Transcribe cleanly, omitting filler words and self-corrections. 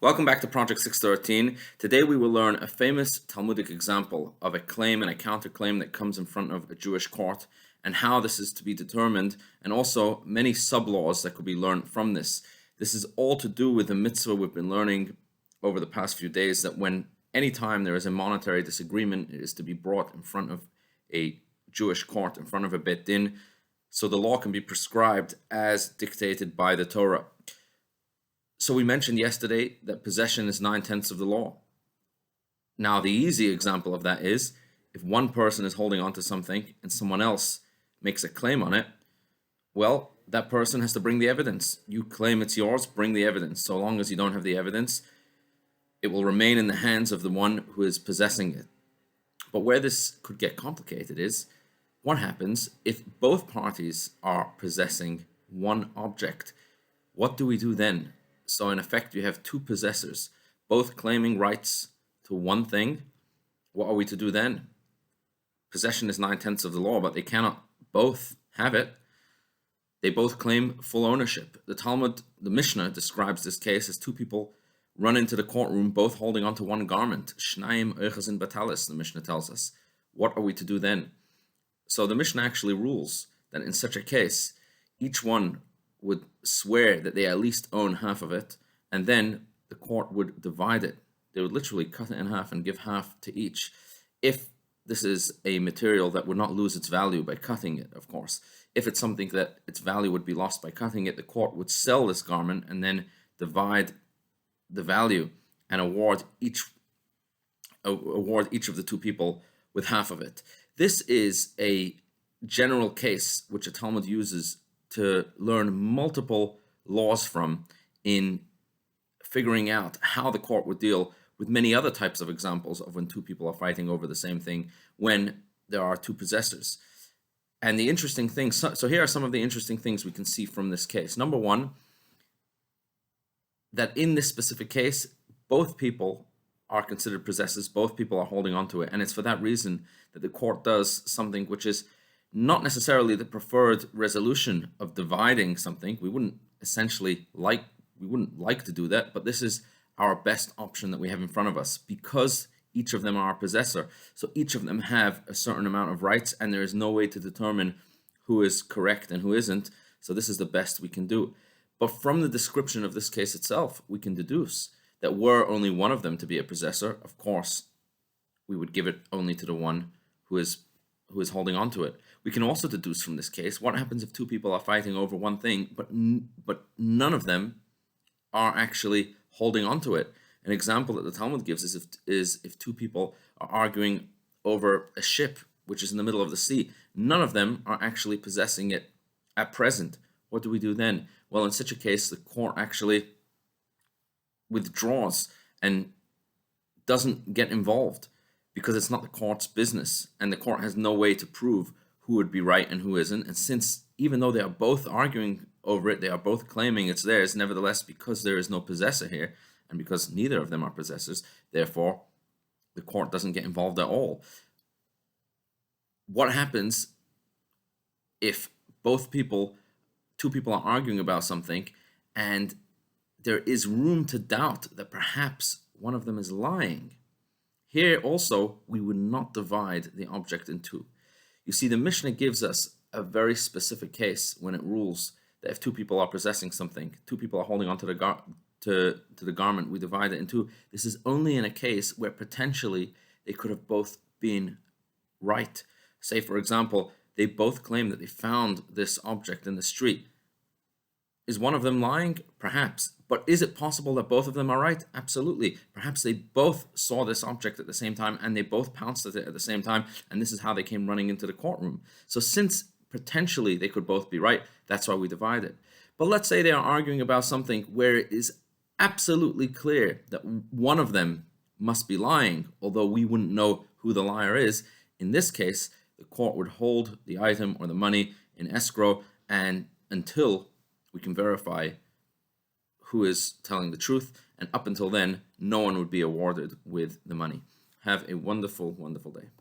Welcome back to Project 613. Today we will learn a famous Talmudic example of a claim and a counterclaim that comes in front of a Jewish court and how this is to be determined, and also many sub-laws that could be learned from this. This is all to do with the mitzvah we've been learning over the past few days, that when anytime there is a monetary disagreement, it is to be brought in front of a Jewish court, in front of a Beit Din, so the law can be prescribed as dictated by the Torah. So we mentioned yesterday that possession is 9/10 of the law. Now the easy example of that is if one person is holding on to something and someone else makes a claim on it, well, that person has to bring the evidence. You claim it's yours, bring the evidence. So long as you don't have the evidence, it will remain in the hands of the one who is possessing it. But where this could get complicated is, what happens if both parties are possessing one object? What do we do then? So in effect, you have two possessors, both claiming rights to one thing. What are we to do then? Possession is 9/10 of the law, but they cannot both have it. They both claim full ownership. The Talmud, the Mishnah, describes this case as two people run into the courtroom, both holding onto one garment. Shnayim oichazin batalis, the Mishnah tells us. What are we to do then? So the Mishnah actually rules that in such a case, each one would swear that they at least own half of it, and then the court would divide it. They would literally cut it in half and give half to each. If this is a material that would not lose its value by cutting it, of course. If it's something that its value would be lost by cutting it, the court would sell this garment and then divide the value and award each of the two people with half of it. This is a general case which a Talmud uses to learn multiple laws from in figuring out how the court would deal with many other types of examples of when two people are fighting over the same thing when there are two possessors. And the interesting things, so here are some of the interesting things we can see from this case. Number one, that in this specific case, both people are considered possessors, both people are holding on to it, and it's for that reason that the court does something which is not necessarily the preferred resolution of dividing something. We wouldn't like to do that, but this is our best option that we have in front of us because each of them are a possessor. So each of them have a certain amount of rights, and there is no way to determine who is correct and who isn't. So this is the best we can do. But from the description of this case itself, we can deduce that were only one of them to be a possessor, of course, we would give it only to the one who is holding on to it. We can also deduce from this case what happens if two people are fighting over one thing, but none of them are actually holding on to it. An example that the Talmud gives is if two people are arguing over a ship which is in the middle of the sea, none of them are actually possessing it at present. What do we do then? Well, in such a case, the court actually withdraws and doesn't get involved because it's not the court's business, and the court has no way to prove who would be right and who isn't. And since, even though they are both arguing over it, they are both claiming it's theirs, nevertheless, because there is no possessor here, and because neither of them are possessors, therefore, the court doesn't get involved at all. What happens if two people are arguing about something, and there is room to doubt that perhaps one of them is lying? Here also, we would not divide the object in two. You see, the Mishnah gives us a very specific case when it rules that if two people are possessing something, two people are holding onto the garment, we divide it in two. This is only in a case where potentially they could have both been right. Say, for example, they both claim that they found this object in the street. Is one of them lying? Perhaps. But is it possible that both of them are right? Absolutely. Perhaps they both saw this object at the same time and they both pounced at it at the same time, and this is how they came running into the courtroom. So since potentially they could both be right, that's why we divide it. But let's say they are arguing about something where it is absolutely clear that one of them must be lying, although we wouldn't know who the liar is. In this case, the court would hold the item or the money in escrow, and until we can verify who is telling the truth, and up until then, no one would be awarded with the money. Have a wonderful, wonderful day.